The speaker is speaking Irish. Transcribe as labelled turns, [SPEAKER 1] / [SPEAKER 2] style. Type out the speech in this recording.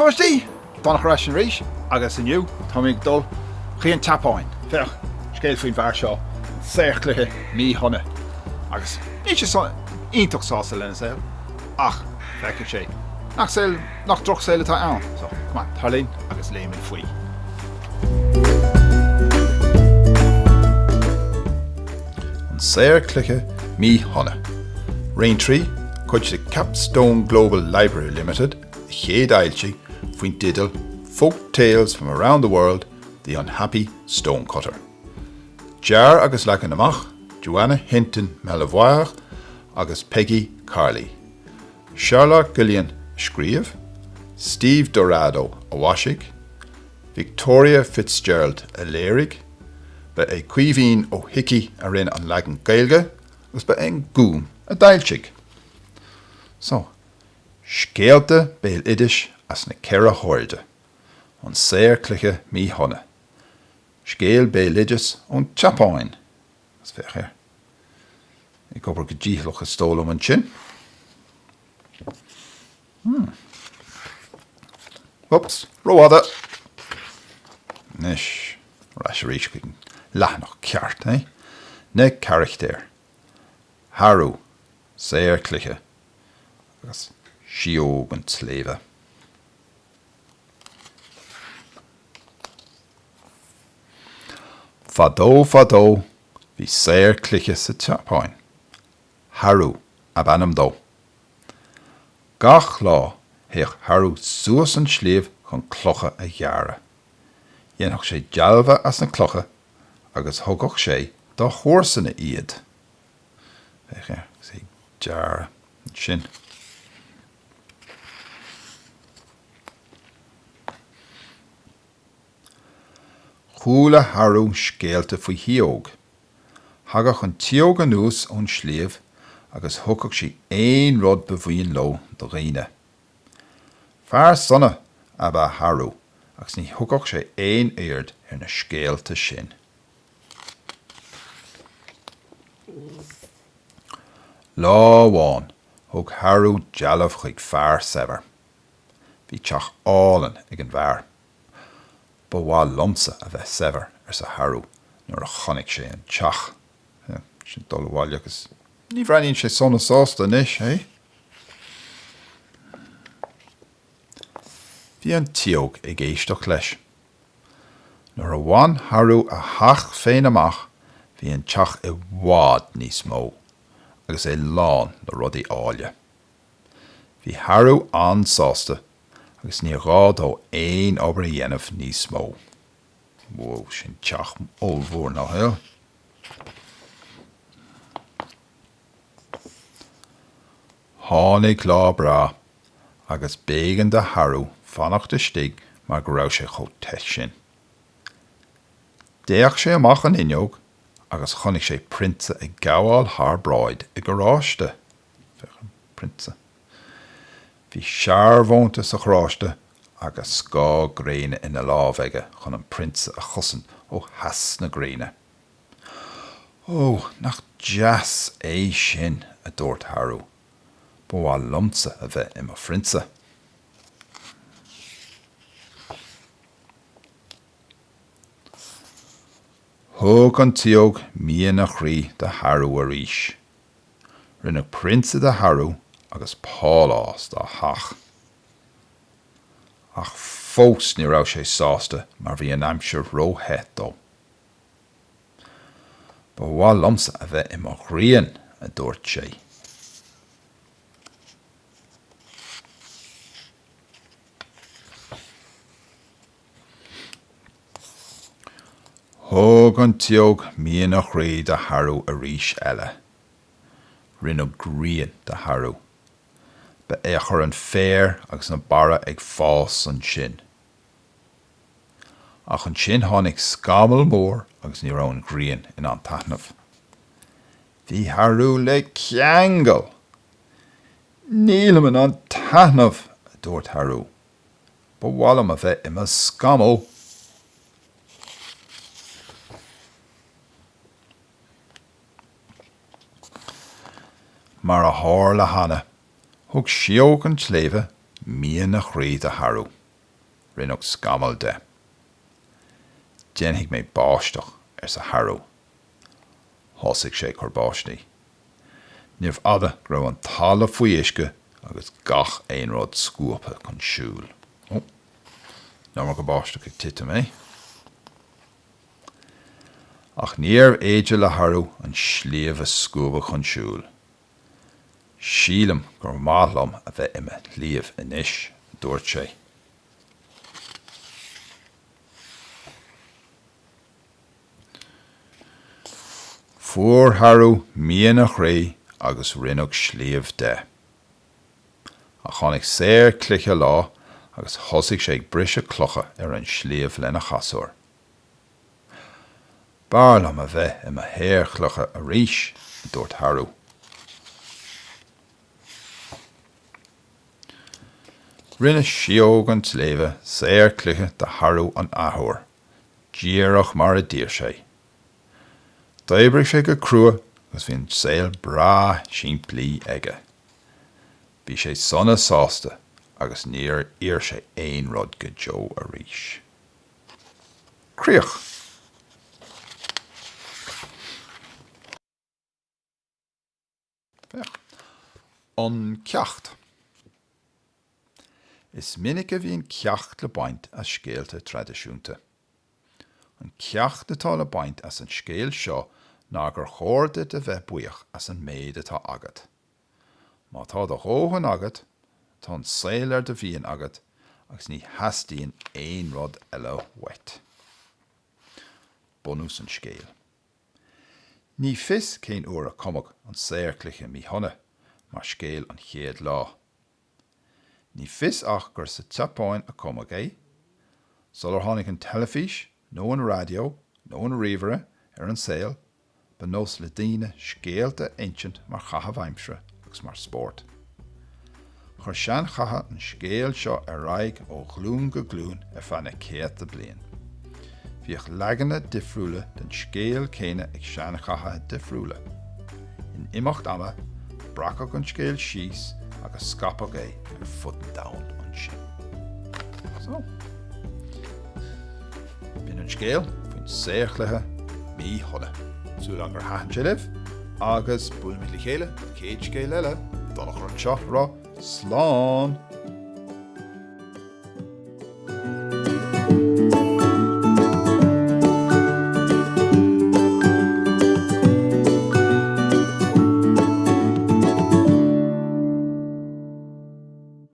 [SPEAKER 1] Táistí Donnach Ration Reach, agus inniu, Tommy Dul, Chian Tapáin, Fech, Scale Feen Varshaw, Serkliche, Mi Honne, agus, Nietzsche son, Intoch Sauce Lenzel, Ach, Fekke Shay, Nach Sel, Nach Droch Sel Ta An, so, come on, Tarlin, agus Lame and Fui. Serkliche, Mi Honne, Raintree, Coach the Capstone Global Library Limited, Chéad Ailchi, Fuin Diddle, Folk Tales from Around the World, The Unhappy Stonecutter. Jar agus Lacan amach, Joanna Hinton Melavoire, agus Peggy Carley. Charlotte Gillian Scriev, Steve Dorado Awashig, Victoria Fitzgerald Alerig, Be a Cuivine o Hickey arin an Lagan Gaelge, was be ein Goom a Dailchig. So, Scéalte béal idish as na Cera Hoirde, an Serkliche Mi Honne. Scéal béal idis on Chapáin. As fech her. Ik hoop ik gedíhloch gestolen om een chin. Oeps, roade. Nish, rasherísh gin lach noch ceart, eh? Ne character. Haru, Serkliche. Agus Siogant Sleve. Fado, vi Serkliche sa Chapáin. Haru, abanam do. Gach lá, heich Haru suas an Slév chun clocha a jara. Dhéanach sé jalva as na clocha, agus hogach sé da chórsanna iad. Feich sé jara, sin. Chúla Haru scéalte faoi hiog. Hagach an tiog an ús ón Slév, agus hogach sí ein rod bevhuiin lo do réine. Far sonne abba Haru, agus ní hogach sé ein éard na scéalte sin. Láháin, hog Haru jalaf chuig far sever. Bhí teach álan ag an bhar. Ba bhá lomsa a bheith sever sa Haru nuair a chonig sé an teach. Sin dul bháil agus ní bhraíonn sé sonna sásta níos, eh? Bhí an tiog ag éisteach leis. Nuair a bhain Haru a thach féin amach, bhí an teach I bhád níos mó, agus é lán le rudaí áile. Bhí Haru an sásta, agus ní rádó ein obair a dhéanamh níos mó. Wow, sin teach olmhór ná heil. Tháinig lá bra, agus bégan de Haru fannach de stig mar go raibh sé chomh teis sin. Déach sé amach an inneog, agus chonig sé prinsa ag gabháil thar bráid I goráiste. Prinsa. Bhí searbhónta sa chráiste agus scá gréine ina lábhaige chun an prinsa a chosan ó heas na gréine. Ó, nach deas é sin a dúirt Haru. Ba bhá lomsa a bheith I mo frinsa. Thug an tiog mian nach rí de Haru a ríis. Rinneadh prinsa de Haru agus pálás dá thach. Ach fós ní raibh sé sásta mar bhí an aimsir róthe dó. Ba bhá lomsa a bheith I mo rian a dúirt sé. Thug an tiog mian nach rí de Haru a ríis eile. Rinneadh grian de Haru. Ba é chur an féir agus na bara ag fás an sin. Ach an sin tháinig scamal mór agus ní raibh an grian in an taitneamh. Bhí Haru le ceangal. Nílam in an taitneamh, a dúirt Haru. Ba bhálum a bheith I mo scamal. Mar a thar le hana, thug siog an tléimhe mian nach rí de Haru. rinneach scamal de. Déanfaidh mé báisteach sa Harú. Thosaigh sé corbáisnaí. Níomh fhada go raibh an talla faoi uisce agus gach éonród scuapa chun siúl. Ná mar go báisteach ag tite mé. Ach níor éidir le Harú an sliabh scuaba chun siúl. Sílam gur máthlam a bheith imime líomh inis, dúirt sé. Fuair Harú mian a chré agus rinneach sliabh de. A chonig séir cluiche lá agus thosaigh sé ag brise clocha an sliabh lena chasúir. Barlam a bheith imime héir chlocha a ríis, dúirt Harú. Rinne sióg an tléimhe séir cluiche de Harú an athúir, díreach mar a dír sé. D'oibrigh sé go crua agus bhíonn saol brá simplí aige. Bhí sé sonna sásta agus níor ír sé aon rud go Joe a ríis. Críoch! An ceacht. Is minic a bhíonn ceacht le baint as scéalta tradiisiúnta. An ceacht atá le baint as an scéal seo ná gur chóirde de bheith buíoch as an méid atá agat. Má tá do hóhan agat, tá an saoil de bhíon agat agus ní heastíonn aon rud eile wet. Bunús an scéal. Ní fis cén uair a cumach an séir cluiche mí honna, mar scéal an chéad lá. Ní fis ach gur sa teapáin a cumach é, sular tháinig an telefís, nó an radio, nó an ríomhare an saoil, ba nós le daoine scéalta aintint mar chatha bhaimsre agus mar spórt. Chur sean chatha an scéal seo ar raig ó glún go glún fanna céata bliain. Bhíoh leganna difriúla den scéal céine ag sean chatha difriúla. In imacht ama, bracach an scéal síos agus scapach é ar fud down an sin. So. Bhíonn an scéal faoin séirchlithe mí thola. Súil an gur hathan sé libh, agus buailmid le chéile, céad scéal eile, dulach an seo rá, slán!